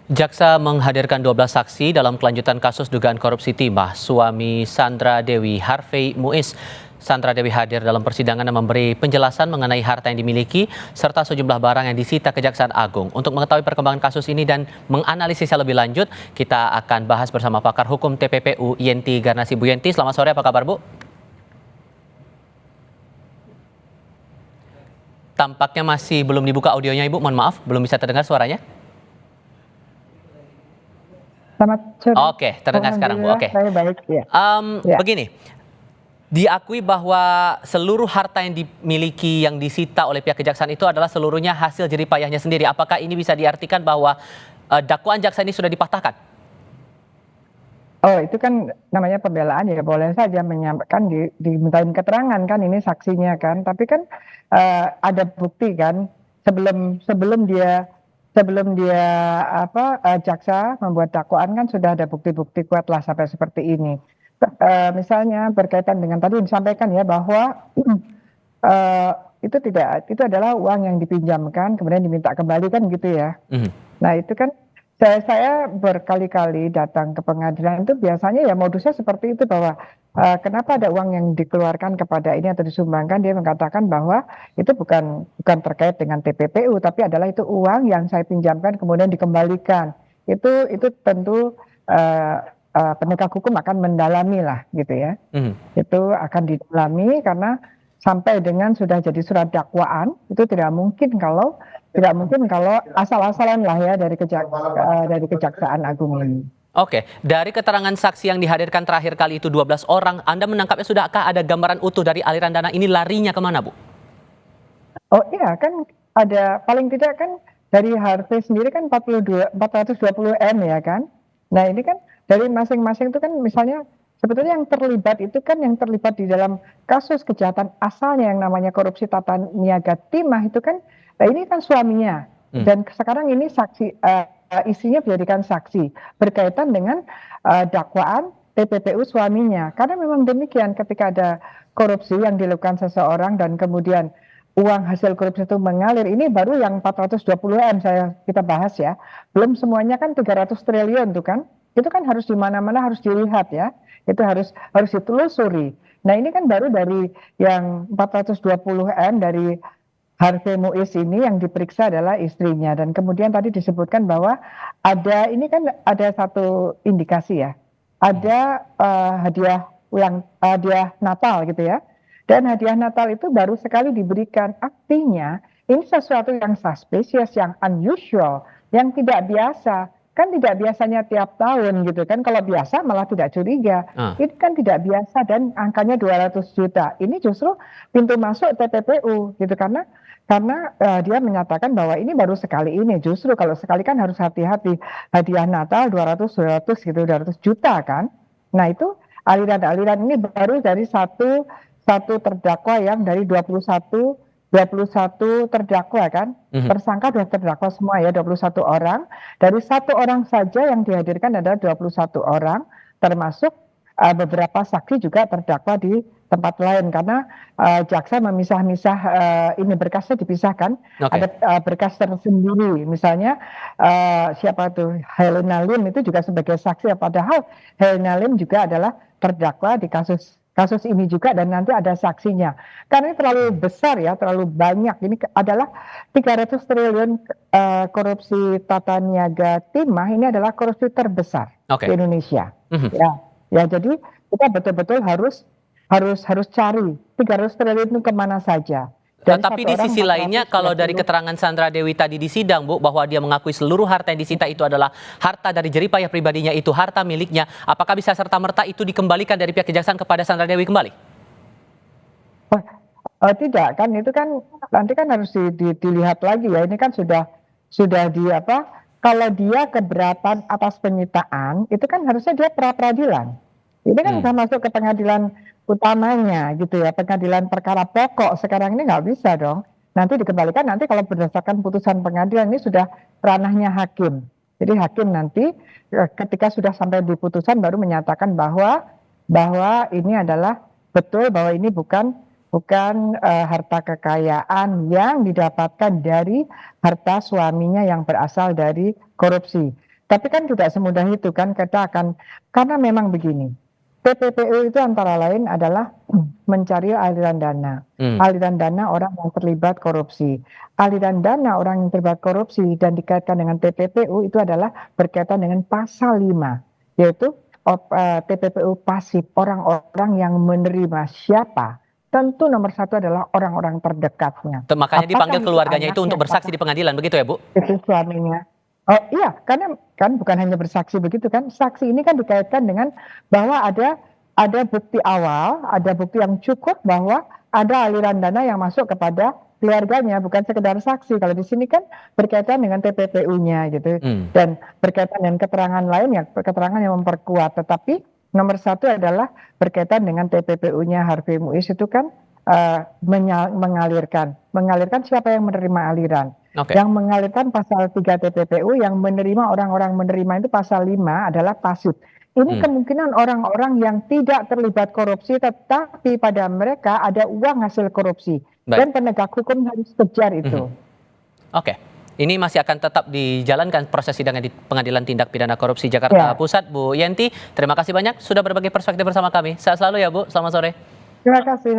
Jaksa menghadirkan 12 saksi dalam kelanjutan kasus dugaan korupsi timah suami Sandra Dewi Harvey Muiz. Sandra Dewi hadir dalam persidangan dan memberi penjelasan mengenai harta yang dimiliki serta sejumlah barang yang disita Kejaksaan Agung. Untuk mengetahui perkembangan kasus ini dan menganalisisnya lebih lanjut, kita akan bahas bersama pakar hukum TPPU Yenti Garnasi. Bu Yenti, selamat sore, apa kabar Bu? Tampaknya masih belum dibuka audionya Ibu, mohon maaf, belum bisa terdengar suaranya. Selamat sore. Oke, terdengar sekarang Bu. Oke. Saya baik, ya. Ya. Begini, diakui bahwa seluruh harta yang dimiliki yang disita oleh pihak kejaksaan itu adalah seluruhnya hasil jeripayahnya sendiri. Apakah ini bisa diartikan bahwa dakwaan jaksa ini sudah dipatahkan? Oh, itu kan namanya pembelaan, ya boleh saja menyampaikan, dimintain keterangan kan, ini saksinya kan. Tapi kan ada bukti kan, sebelum dia jaksa membuat dakwaan kan sudah ada bukti-bukti kuat lah sampai seperti ini. Misalnya berkaitan dengan tadi disampaikan ya bahwa itu adalah uang yang dipinjamkan kemudian diminta kembali kan gitu ya. Nah itu kan saya berkali-kali datang ke pengadilan itu biasanya ya modusnya seperti itu, bahwa kenapa ada uang yang dikeluarkan kepada ini atau disumbangkan, dia mengatakan bahwa itu bukan terkait dengan TPPU, tapi adalah itu uang yang saya pinjamkan kemudian dikembalikan. Itu tentu penegak hukum akan mendalami lah gitu ya. Itu akan didalami karena sampai dengan sudah jadi surat dakwaan itu tidak mungkin kalau asal-asalan lah ya dari Kejaksaan Agung ini. Oke, dari keterangan saksi yang dihadirkan terakhir kali itu 12 orang, Anda menangkapnya sudahkah ada gambaran utuh dari aliran dana ini larinya kemana, Bu? Oh iya, kan ada paling tidak kan dari Harvey sendiri kan 420 M ya kan. Nah ini kan dari masing-masing itu kan misalnya sebetulnya yang terlibat di dalam kasus kejahatan asalnya yang namanya korupsi tata niaga timah itu kan, nah ini kan suaminya, dan sekarang ini saksi isinya dijadikan saksi berkaitan dengan dakwaan TPPU suaminya. Karena memang demikian, ketika ada korupsi yang dilakukan seseorang dan kemudian uang hasil korupsi itu mengalir, ini baru yang 420 M kita bahas ya. Belum semuanya kan 300 triliun tuh kan. Itu kan harus di mana-mana harus dilihat ya. Itu harus ditelusuri. Nah, ini kan baru dari yang 420 M dari Harvey Muiz ini yang diperiksa adalah istrinya, dan kemudian tadi disebutkan bahwa ada satu indikasi ya, ada hadiah Natal gitu ya, dan hadiah Natal itu baru sekali diberikan. Artinya ini sesuatu yang suspicious, yang unusual, yang tidak biasa. Kan tidak biasanya tiap tahun gitu kan, kalau biasa malah tidak curiga. Ini kan tidak biasa dan angkanya 200 juta. Ini justru pintu masuk TPPU gitu, karena dia menyatakan bahwa ini baru sekali ini. Justru kalau sekali kan harus hati-hati, hadiah Natal 200 gitu, 200 juta kan. Nah itu aliran-aliran ini baru dari satu terdakwa yang dari 21 terdakwa kan, tersangka sudah terdakwa semua ya, 21 orang. Dari satu orang saja yang dihadirkan adalah 21 orang, termasuk beberapa saksi juga terdakwa di tempat lain, karena jaksa memisah-misah, ini berkasnya dipisahkan. Ada berkas tersendiri, misalnya siapa tuh, Helena Lim itu juga sebagai saksi, padahal Helena Lim juga adalah terdakwa di kasus ini juga, dan nanti ada saksinya. Karena ini terlalu besar ya, terlalu banyak. Ini adalah 300 triliun korupsi tata niaga timah, ini adalah korupsi terbesar di Indonesia. Ya, jadi kita betul-betul harus cari 300 triliun itu kemana saja. Tapi di sisi lainnya, kalau dari keterangan Sandra Dewi tadi di sidang, Bu, bahwa dia mengakui seluruh harta yang disita itu adalah harta dari jeripayah pribadinya, itu harta miliknya, apakah bisa serta-merta itu dikembalikan dari pihak kejaksaan kepada Sandra Dewi kembali? Tidak kan, itu kan nanti kan harus dilihat lagi ya. Ini kan sudah kalau dia keberatan atas penyitaan, itu kan harusnya dia pra-peradilan. Ini kan sudah masuk ke pengadilan utamanya gitu ya, pengadilan perkara pokok. Sekarang ini nggak bisa dong. Nanti dikembalikan, nanti kalau berdasarkan putusan pengadilan ini sudah ranahnya hakim. Jadi hakim nanti ketika sudah sampai di putusan baru menyatakan bahwa ini adalah betul, bahwa ini bukan harta kekayaan yang didapatkan dari harta suaminya yang berasal dari korupsi. Tapi kan tidak semudah itu kan, kita akan, karena memang begini, TPPU itu antara lain adalah mencari aliran dana. Hmm. Aliran dana orang yang terlibat korupsi. Aliran dana orang yang terlibat korupsi dan dikaitkan dengan TPPU itu adalah berkaitan dengan pasal 5, yaitu TPPU pasif, orang-orang yang menerima siapa? Tentu nomor satu adalah orang-orang terdekatnya. Makanya dipanggil keluarganya itu anaknya, untuk bersaksi di pengadilan, begitu ya Bu? itu suaminya. Oh iya, karena kan bukan hanya bersaksi begitu kan, saksi ini kan dikaitkan dengan bahwa ada bukti awal, ada bukti yang cukup bahwa ada aliran dana yang masuk kepada keluarganya, bukan sekedar saksi. Kalau di sini kan berkaitan dengan TPPU-nya gitu, dan berkaitan dengan keterangan lain ya, keterangan yang memperkuat. Tetapi nomor satu adalah berkaitan dengan TPPU-nya Harvey Muiz itu kan mengalirkan siapa yang menerima aliran. Yang mengalirkan pasal 3 TPPU, yang menerima orang-orang menerima itu pasal 5 adalah pasif. Ini kemungkinan orang-orang yang tidak terlibat korupsi tetapi pada mereka ada uang hasil korupsi. Dan penegak hukum harus kejar itu. Oke. Ini masih akan tetap dijalankan proses sidang di Pengadilan Tindak Pidana Korupsi Jakarta Pusat. Bu Yenti, terima kasih banyak sudah berbagi perspektif bersama kami. Sehat selalu ya Bu, selamat sore. Terima kasih.